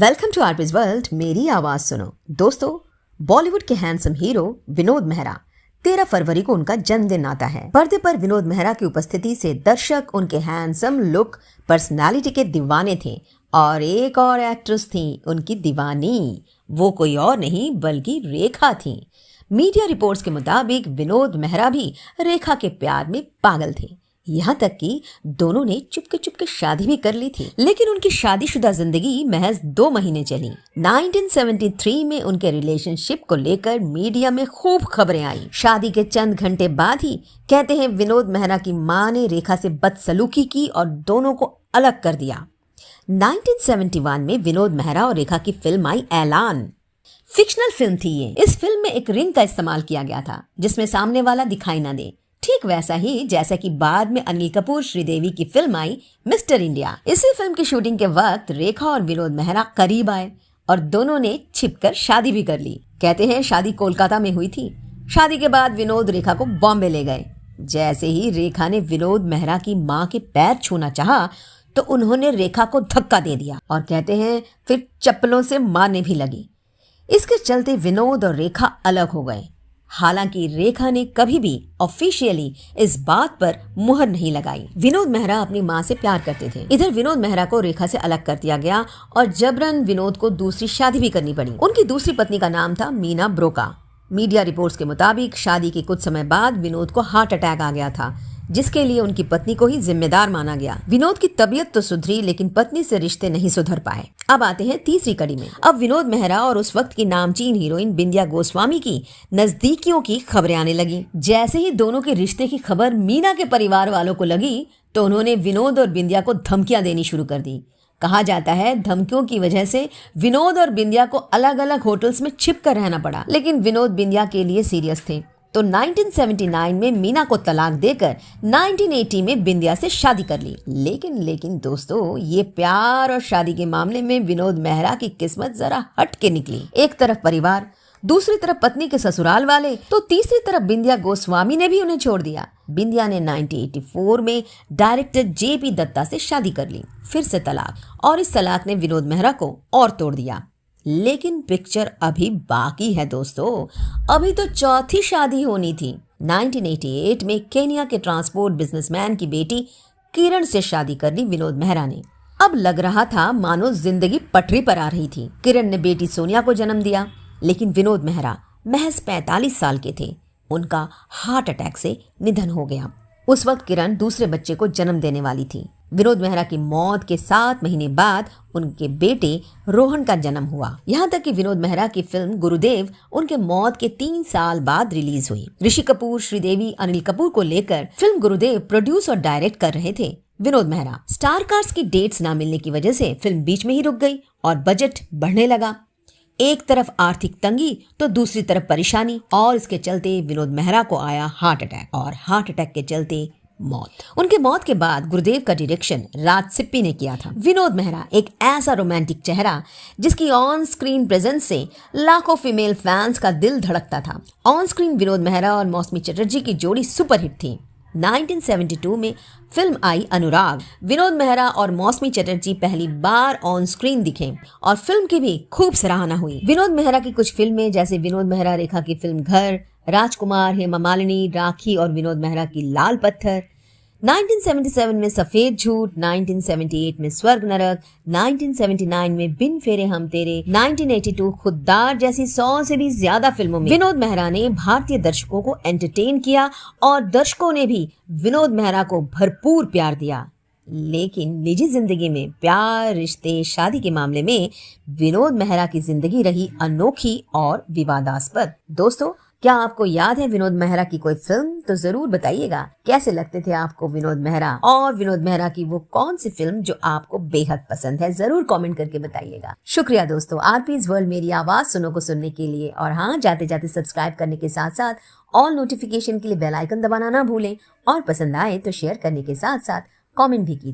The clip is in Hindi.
Welcome to आरपीज world. मेरी आवाज सुनो। दोस्तों, बॉलीवुड के हैंडसम हीरो विनोद मेहरा 13 फरवरी को उनका जन्मदिन आता है। पर्दे पर विनोद मेहरा की उपस्थिति से दर्शक उनके हैंडसम लुक, पर्सनालिटी के दीवाने थे और एक और एक्ट्रेस थी उनकी दीवानी। वो कोई और नहीं बल्कि रेखा थी। मीडिया रिपोर्ट्स के मुताबिक विनोद मेहरा भी रेखा के प्यार में पागल थे। यहाँ तक कि दोनों ने चुपके चुपके शादी भी कर ली थी, लेकिन उनकी शादीशुदा जिंदगी महज 2 महीने चली। 1973 में उनके रिलेशनशिप को लेकर मीडिया में खूब खबरें आई। शादी के चंद घंटे बाद ही कहते हैं विनोद मेहरा की मां ने रेखा से बदसलूकी की और दोनों को अलग कर दिया। 1971 में विनोद मेहरा और रेखा की फिल्म आई ऐलान। फिक्शनल फिल्म थी ये। इस फिल्म में एक रिंग का इस्तेमाल किया गया था जिसमें सामने वाला दिखाई न दे, ठीक वैसा ही जैसा कि बाद में अनिल कपूर श्रीदेवी की फिल्म आई मिस्टर इंडिया। इसी फिल्म की शूटिंग के वक्त रेखा और विनोद मेहरा करीब आए और दोनों ने छिपकर शादी भी कर ली। कहते हैं शादी कोलकाता में हुई थी। शादी के बाद विनोद रेखा को बॉम्बे ले गए। जैसे ही रेखा ने विनोद मेहरा की मां के पैर छूना चाहा तो उन्होंने रेखा को धक्का दे दिया और कहते हैं फिर चप्पलों से मारने भी लगी। इसके चलते विनोद और रेखा अलग हो गए। हालांकि रेखा ने कभी भी ऑफिशियली इस बात पर मुहर नहीं लगाई। विनोद मेहरा अपनी मां से प्यार करते थे। इधर विनोद मेहरा को रेखा से अलग कर दिया गया और जबरन विनोद को दूसरी शादी भी करनी पड़ी। उनकी दूसरी पत्नी का नाम था मीना ब्रोका। मीडिया रिपोर्ट्स के मुताबिक शादी के कुछ समय बाद विनोद को हार्ट अटैक आ गया था, जिसके लिए उनकी पत्नी को ही जिम्मेदार माना गया। विनोद की तबीयत तो सुधरी लेकिन पत्नी से रिश्ते नहीं सुधर पाए। अब आते हैं तीसरी कड़ी में। अब विनोद मेहरा और उस वक्त की नामचीन हीरोइन बिंदिया गोस्वामी की नजदीकियों की खबरें आने लगी। जैसे ही दोनों के रिश्ते की खबर मीना के परिवार वालों को लगी तो उन्होंने विनोद और बिंदिया को धमकियां देनी शुरू कर दी। कहा जाता है धमकियों की वजह से विनोद और बिंदिया को अलग अलग होटल्स में छिप कर रहना पड़ा, लेकिन विनोद बिंदिया के लिए सीरियस थे। तो 1979 में मीना को तलाक देकर 1980 में बिंदिया से शादी कर ली। लेकिन दोस्तों, ये प्यार और शादी के मामले में विनोद मेहरा की किस्मत जरा हट के निकली। एक तरफ परिवार, दूसरी तरफ पत्नी के ससुराल वाले, तो तीसरी तरफ बिंदिया गोस्वामी ने भी उन्हें छोड़ दिया। बिंदिया ने 1984 में डायरेक्टर जेपी दत्ता से शादी कर ली। फिर से तलाक, और इस तलाक ने विनोद मेहरा को और तोड़ दिया। लेकिन पिक्चर अभी बाकी है दोस्तों। अभी तो चौथी शादी होनी थी। 1988 में केनिया के ट्रांसपोर्ट बिजनेसमैन की बेटी किरण से शादी कर ली विनोद मेहरा ने। अब लग रहा था मानो जिंदगी पटरी पर आ रही थी। किरण ने बेटी सोनिया को जन्म दिया, लेकिन विनोद मेहरा महज 45 साल के थे। उनका हार्ट अटैक से निधन हो गया। उस वक्त किरण दूसरे बच्चे को जन्म देने वाली थी। विनोद मेहरा की मौत के 7 महीने बाद उनके बेटे रोहन का जन्म हुआ। यहाँ तक कि विनोद मेहरा की फिल्म गुरुदेव उनके मौत के 3 साल बाद रिलीज हुई। ऋषि कपूर, श्रीदेवी, अनिल कपूर को लेकर फिल्म गुरुदेव प्रोड्यूस और डायरेक्ट कर रहे थे विनोद मेहरा। स्टार कास्ट की डेट्स ना मिलने की वजह से फिल्म बीच में ही रुक गई और बजट बढ़ने लगा। एक तरफ आर्थिक तंगी तो दूसरी तरफ परेशानी, और इसके चलते विनोद मेहरा को आया हार्ट अटैक, और हार्ट अटैक के चलते मौत। उनके मौत के बाद गुरुदेव का डायरेक्शन राज सिप्पी ने किया था। विनोद मेहरा एक ऐसा रोमांटिक चेहरा जिसकी ऑन स्क्रीन प्रेजेंस से लाखों फीमेल फैंस का दिल धड़कता था। ऑन स्क्रीन विनोद मेहरा और मौसमी चटर्जी की जोड़ी सुपरहिट थी। 1972 में फिल्म आई अनुराग। विनोद मेहरा और मौसमी चटर्जी पहली बार ऑन स्क्रीन दिखे और फिल्म की भी खूब सराहना हुई। विनोद मेहरा की कुछ फिल्में जैसे विनोद मेहरा रेखा की फिल्म घर, राजकुमार, हेमा मालिनी, राखी और विनोद मेहरा की लाल पत्थर, 1977 में सफेद झूठ, 1978 में स्वर्ग नरक, 1979 में बिन फेरे हम तेरे, 1982 खुददार जैसी 100 से भी ज्यादा फिल्मों में विनोद मेहरा ने भारतीय दर्शकों को एंटरटेन किया और दर्शकों ने भी विनोद मेहरा को भरपूर प्यार दिया। लेकिन निजी जिंदगी में प्यार, रिश्ते, शादी के मामले में विनोद मेहरा की जिंदगी रही अनोखी और विवादास्पद। दोस्तों, क्या आपको याद है विनोद मेहरा की कोई फिल्म? तो जरूर बताइएगा कैसे लगते थे आपको विनोद मेहरा, और विनोद मेहरा की वो कौन सी फिल्म जो आपको बेहद पसंद है, जरूर कमेंट करके बताइएगा। शुक्रिया दोस्तों, आरपीज वर्ल्ड मेरी आवाज सुनो को सुनने के लिए। और हाँ, जाते जाते सब्सक्राइब करने के साथ साथ ऑल नोटिफिकेशन के लिए बेल आइकन दबाना ना भूलें, और पसंद आए तो शेयर करने के साथ साथ कमेंट भी कीजिए।